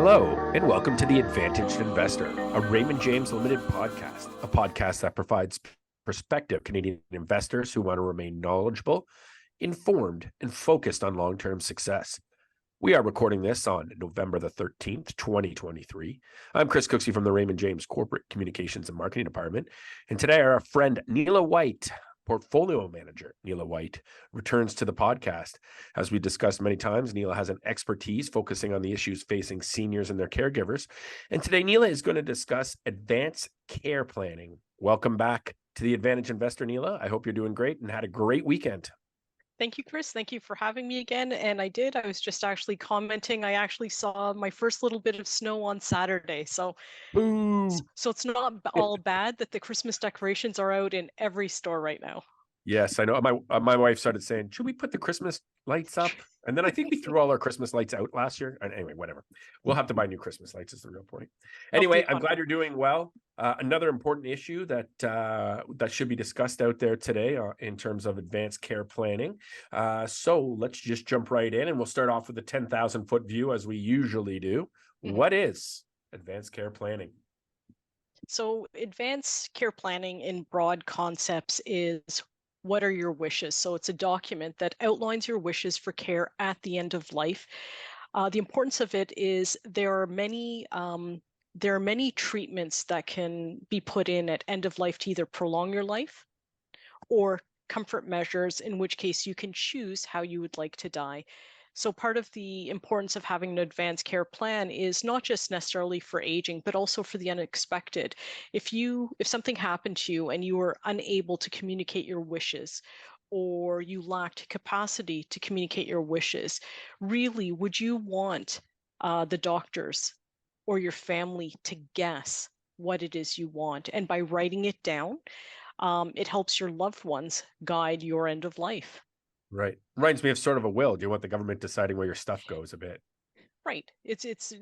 Hello, and welcome to The Advantaged Investor, a Raymond James Limited podcast, a podcast that provides prospective Canadian investors who want to remain knowledgeable, informed, and focused on long-term success. We are recording this on November the 13th, 2023. I'm Chris Cooksey from the Raymond James Corporate Communications and Marketing Department, and today our friend Neela White, Portfolio Manager Neela White, returns to the podcast. As we discussed many times, Neela has an expertise focusing on the issues facing seniors and their caregivers. And today, Neela is going to discuss advanced care planning. Welcome back to the Advantage Investor, Neela. I hope you're doing great and had a great weekend. Thank you, Chris. Thank you for having me again. And I was just actually commenting. I actually saw my first little bit of snow on Saturday. So it's not all bad that the Christmas decorations are out in every store right now. Yes, I know. My wife started saying, should we put the Christmas lights up? And then I think we threw all our Christmas lights out last year. And anyway, whatever. We'll have to buy new Christmas lights is the real point. Anyway, I'm glad you're doing well. Another important issue that should be discussed out there today in terms of advanced care planning. So let's just jump right in, and we'll start off with the 10,000-foot view as we usually do. Mm-hmm. What is advanced care planning? So advanced care planning in broad concepts is what are your wishes? So it's a document that outlines your wishes for care at the end of life. The importance of it is there are many treatments that can be put in at end of life to either prolong your life or comfort measures, in which case you can choose how you would like to die. So part of the importance of having an advanced care plan is not just necessarily for aging, but also for the unexpected. If something happened to you and you were unable to communicate your wishes, or you lacked capacity to communicate your wishes, really, would you want the doctors or your family to guess what it is you want? And by writing it down, it helps your loved ones guide your end of life. Right. Reminds me of sort of a will. Do you want the government deciding where your stuff goes a bit? Right.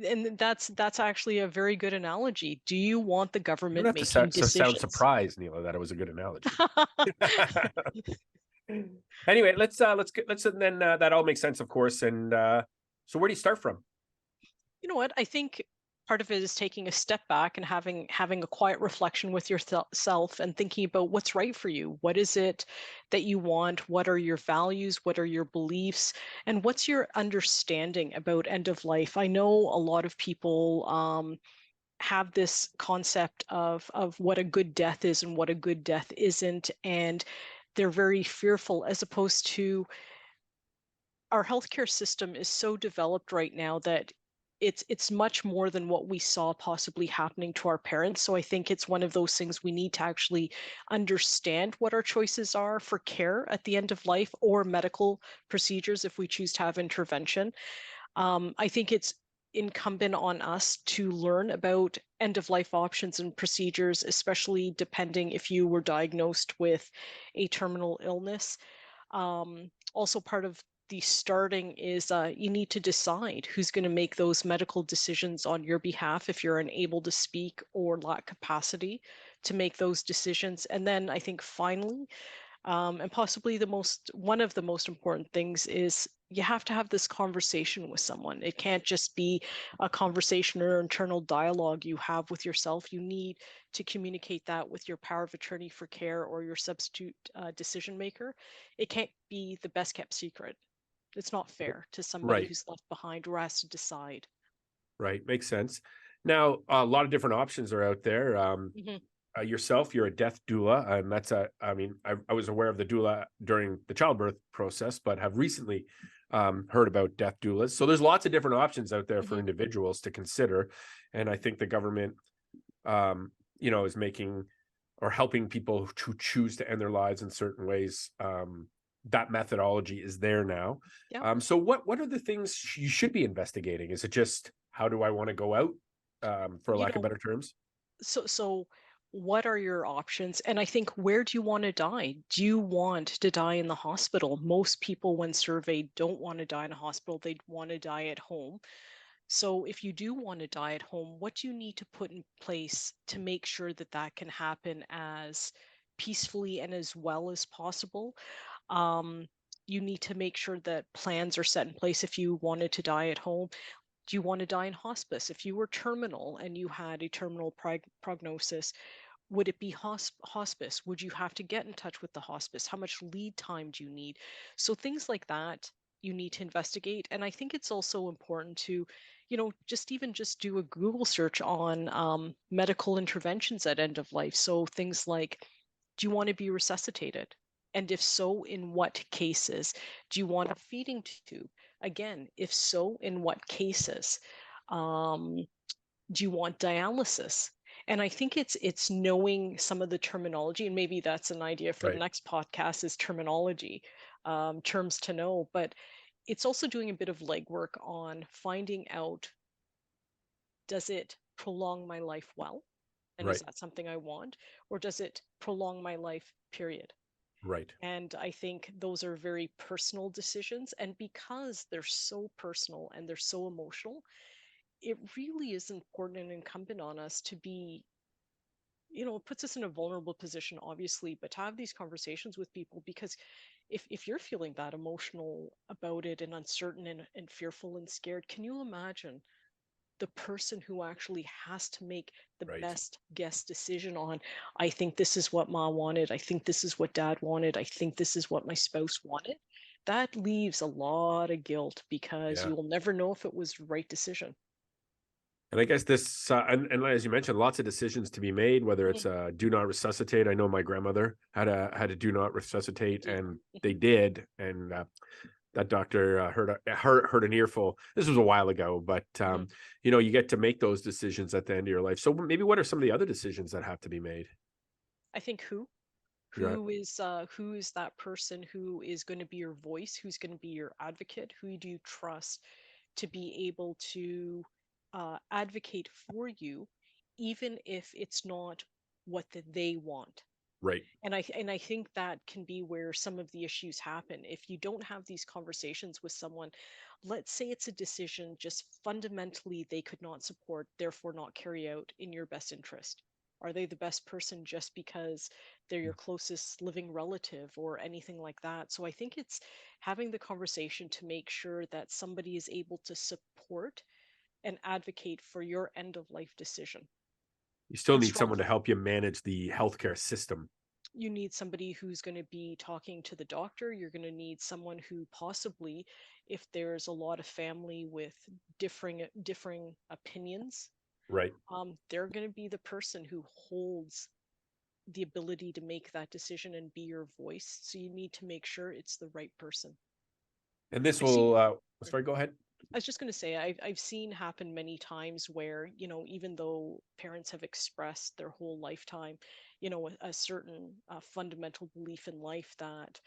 And that's actually a very good analogy. Do you want the government making decisions? So sound surprised, Neela, that it was a good analogy. Anyway, let's then that all makes sense, of course. And so where do you start from? You know what? I think part of it is taking a step back and having a quiet reflection with yourself and thinking about what's right for you. What is it that you want? What are your values? What are your beliefs? And what's your understanding about end of life? I know a lot of people have this concept of what a good death is and what a good death isn't, and they're very fearful, as opposed to our healthcare system is so developed right now that it's much more than what we saw possibly happening to our parents. So I think it's one of those things we need to actually understand what our choices are for care at the end of life, or medical procedures if we choose to have intervention. I think it's incumbent on us to learn about end of life options and procedures, especially depending if you were diagnosed with a terminal illness. Also, part of the starting is you need to decide who's going to make those medical decisions on your behalf if you're unable to speak or lack capacity to make those decisions. And then I think finally, and possibly one of the most important things, is you have to have this conversation with someone. It can't just be a conversation or internal dialogue you have with yourself. You need to communicate that with your power of attorney for care or your substitute decision maker. It can't be the best kept secret. It's not fair to somebody who's left behind or has to decide. Right. Makes sense. Now, a lot of different options are out there. Yourself, you're a death doula, and I was aware of the doula during the childbirth process, but have recently heard about death doulas. So there's lots of different options out there for individuals to consider. And I think the government, is making or helping people to choose to end their lives in certain ways. That methodology is there now. Yep. So what are the things you should be investigating? Is it just, how do I want to go out, for lack of better terms? So what are your options? And I think, where do you want to die? Do you want to die in the hospital? Most people, when surveyed, don't want to die in a hospital. They'd want to die at home. So if you do want to die at home, what do you need to put in place to make sure that that can happen as peacefully and as well as possible? You need to make sure that plans are set in place if you wanted to die at home. Do you want to die in hospice? If you were terminal and you had a terminal prognosis, would it be hospice? Would you have to get in touch with the hospice? How much lead time do you need? So things like that you need to investigate. And I think it's also important to, just do a Google search on medical interventions at end of life. So things like, do you want to be resuscitated? And if so, in what cases? Do you want a feeding tube? Again, if so, in what cases? Um, do you want dialysis? And I think it's knowing some of the terminology, and maybe that's an idea for the Right. next podcast, is terminology, terms to know. But it's also doing a bit of legwork on finding out, does it prolong my life well, and is Right. that something I want, or does it prolong my life, period? Right. And I think those are very personal decisions, and because they're so personal and they're so emotional, it really is important and incumbent on us to be, it puts us in a vulnerable position, obviously, but to have these conversations with people, because if you're feeling that emotional about it and uncertain and fearful and scared, can you imagine the person who actually has to make the Right. best guess decision on, I think this is what ma wanted, I think this is what dad wanted, I think this is what my spouse wanted? That leaves a lot of guilt because Yeah. you will never know if it was the right decision. And I guess this, and as you mentioned, lots of decisions to be made. Whether it's Mhm. do not resuscitate. I know my grandmother had a do not resuscitate, Indeed. and they Mhm. did, and that doctor heard an earful. This was a while ago, but Mhm. you get to make those decisions at the end of your life. So maybe what are some of the other decisions that have to be made? I think Right. who is that person who is going to be your voice, who's going to be your advocate, who do you trust to be able to advocate for you, even if it's not what they want. Right. And I think that can be where some of the issues happen. If you don't have these conversations with someone, let's say it's a decision just fundamentally they could not support, therefore not carry out in your best interest. Are they the best person just because they're your closest living relative or anything like that? So I think it's having the conversation to make sure that somebody is able to support and advocate for your end of life decision. You still And need strong, someone to help you manage the healthcare system. you need somebody who's going to be talking to the doctor. You're going to need someone who possibly, if there's a lot of family with differing opinions, Right. they're going to be the person who holds the ability to make that decision and be your voice. So you need to make sure it's the right person. And this I've seen will. Sorry. Go ahead. I was just going to say, I've seen happen many times where, even though parents have expressed their whole lifetime, a certain fundamental belief in life, that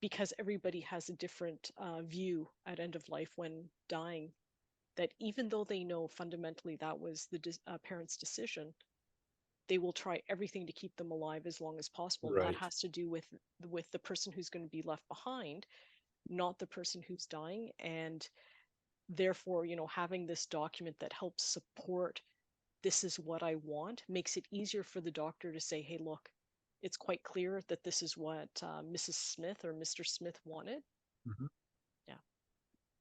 because everybody has a different view at end of life when dying, that even though they know fundamentally that was the parent's decision, they will try everything to keep them alive as long as possible. And that Right. has to do with the person who's going to be left behind, not the person who's dying. And therefore, having this document that helps support, this is what I want, makes it easier for the doctor to say, hey, look, it's quite clear that this is what Mrs. Smith or Mr. Smith wanted. Mhm. Yeah.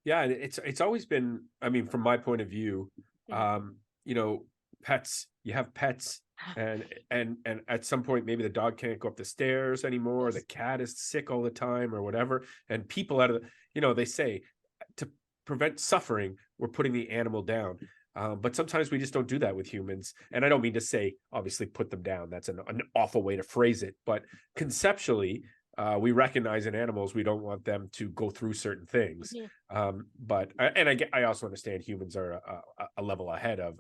Yeah, and it's always been, I mean, from my point of view, Mhm. you know, pets, you have pets, and at some point maybe the dog can't go up the stairs anymore, the Yes. cat is sick all the time or whatever, and people out of the, they say to prevent suffering, we're putting the animal down. But sometimes we just don't do that with humans. And I don't mean to say, obviously, put them down. That's an awful way to phrase it. But conceptually, we recognize in animals we don't want them to go through certain things. Mhm. I also understand humans are a level ahead of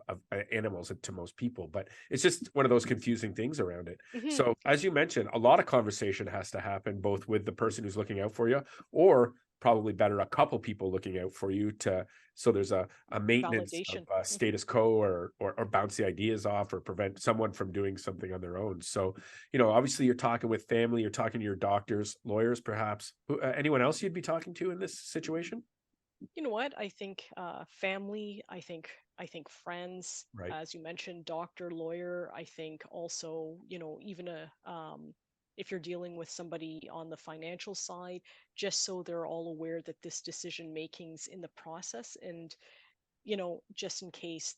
animals to most people, but it's just one of those confusing things around it. Mhm. So as you mentioned, a lot of conversation has to happen both with the person who's looking out for you, or probably better, a couple people looking out for you, to so there's a maintenance of Validation. Mhm. status quo, or bounce the ideas off, or prevent someone from doing something on their own. So obviously you're talking with family, you're talking to your doctors, lawyers, perhaps. Anyone else you'd be talking to in this situation? You know what? I think family. I think friends, Right. as you mentioned, doctor, lawyer. I think also, even if you're dealing with somebody on the financial side, just so they're all aware that this decision making's in the process, and just in case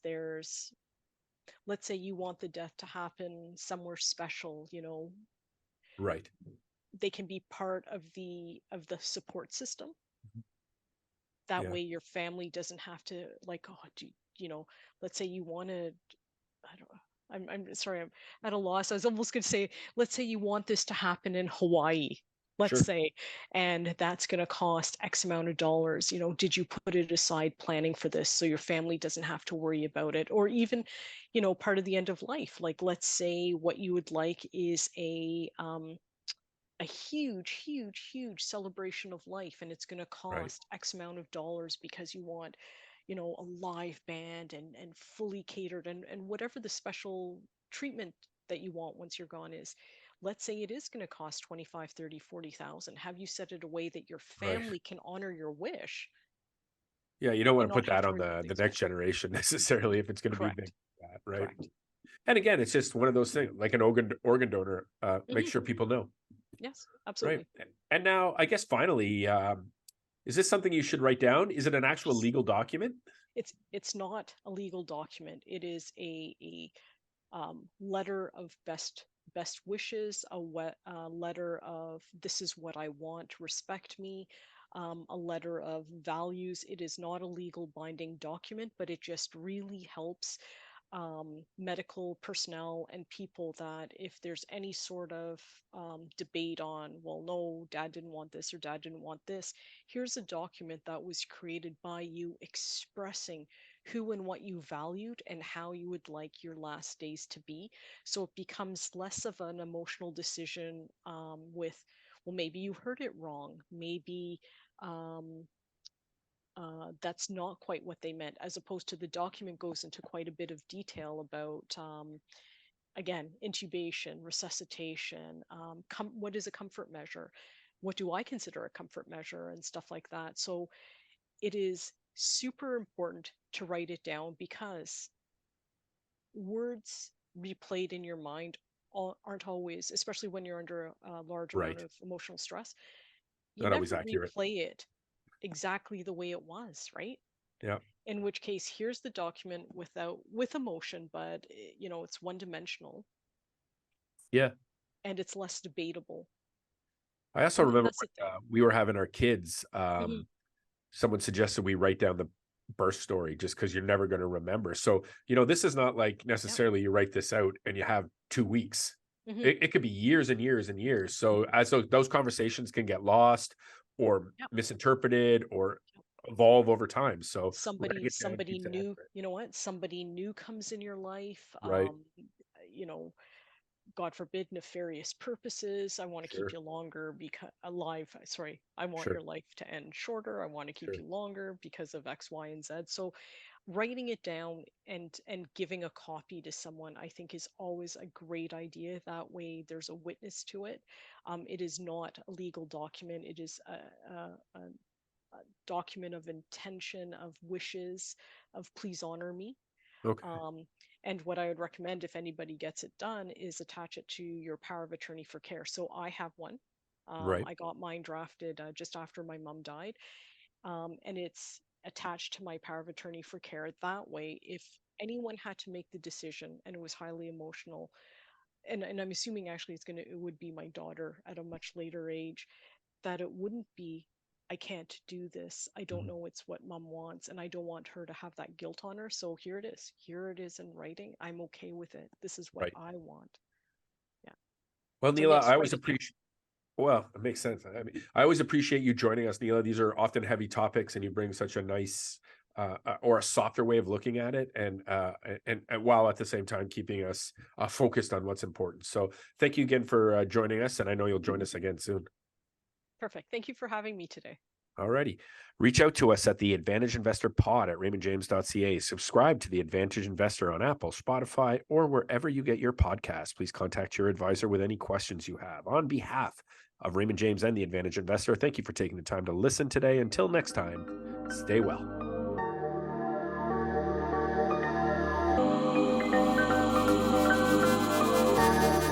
let's say you want the death to happen somewhere special, Right. they can be part of the support system. That Yeah. way your family doesn't have to, like, oh, let's say you wanted, I don't know. I'm sorry, I'm at a loss. I was almost going to say, let's say you want this to happen in Hawaii, let's Sure. say, and that's going to cost X amount of dollars. Did you put it aside planning for this so your family doesn't have to worry about it? Or even, part of the end of life. Like, let's say what you would like is a huge, huge, huge celebration of life, and it's going to Right. cost X amount of dollars because you want, a live band and fully catered and whatever the special treatment that you want once you're gone is. Let's say it is going to cost 25, 30, 40,000. Have you set it a way that your Right. family can honor your wish Yeah. You don't want and to not put have that to on worry about the things? next generation necessarily if it's going to be big. Correct. Like that, right. Correct. And again, it's just one of those things, like an organ donor. Make Hmm. sure people know. Yes, Right. absolutely. And now, I guess finally, is this something you should write down? Is it an actual Yes. legal document? It's not a legal document. It is a letter of best wishes, a letter of this is what I want, respect me, a letter of values. It is not a legal binding document, but it just really helps medical personnel and people that if there's any sort of debate on, well, no, dad didn't want this or dad didn't want this, here's a document that was created by you expressing who and what you valued and how you would like your last days to be. So it becomes less of an emotional decision with, well, maybe you heard it wrong. Maybe um, that's not quite what they meant, as opposed to the document goes into quite a bit of detail about, again, intubation, resuscitation, what is a comfort measure, what do I consider a comfort measure, and stuff like that. So it is super important to write it down because words replayed in your mind aren't always, especially when you're under a large amount Right. of emotional stress, you Not always never accurate. replay it exactly the way it was, right? Yeah. In which case, here's the document with emotion, but it's one dimensional Yeah. and it's less debatable. I also And remember that's the when thing. we were having our kids, Hmm. someone suggested we write down the birth story just because you're never going to remember. So, this is not like Yep. necessarily you write this out and you have 2 weeks. Hmm. It could be years and years and years. So as those conversations can get lost or Yep. misinterpreted or evolve over time. So writing Somebody it down somebody keeps it new, accurate. you know what? Somebody new comes in your life. Right. You know, God forbid, nefarious purposes. I want to keep Sure. you longer because alive. Sorry, I want Sure. your life to end shorter. I want to keep Sure. you longer because of X, Y, and Z. So writing it down and giving a copy to someone, I think, is always a great idea. That way there's a witness to it. It is not a legal document. It is a document of intention, of wishes, of please honor me. Okay. um, and what I would recommend if anybody gets it done is attach it to your power of attorney for care. So I have one. Right. I got mine drafted just after my mom died, and it's attached to my power of attorney for care. That way, if anyone had to make the decision and it was highly emotional, and I'm assuming actually it would be my daughter at a much later age, that it wouldn't be, I can't do this. I don't Mhm. know it's what mom wants, and I don't want her to have that guilt on her. So here it is. Here it is in writing. I'm okay with it. This is what Right. I want. Yeah. Well, So Neela, yes, I always write it down. appreciate. Well, it makes sense. I mean, I always appreciate you joining us, Neela. These are often heavy topics, and you bring such a nice or a softer way of looking at it, and while at the same time keeping us focused on what's important. So, thank you again for joining us, and I know you'll join us again soon. Perfect. Thank you for having me today. Alrighty. Reach out to us at the Advantage Investor Pod at raymondjames.ca. Subscribe to the Advantage Investor on Apple, Spotify, or wherever you get your podcasts. Please contact your advisor with any questions you have. On behalf of Raymond James and the Advantage Investor, thank you for taking the time to listen today. Until next time, stay well.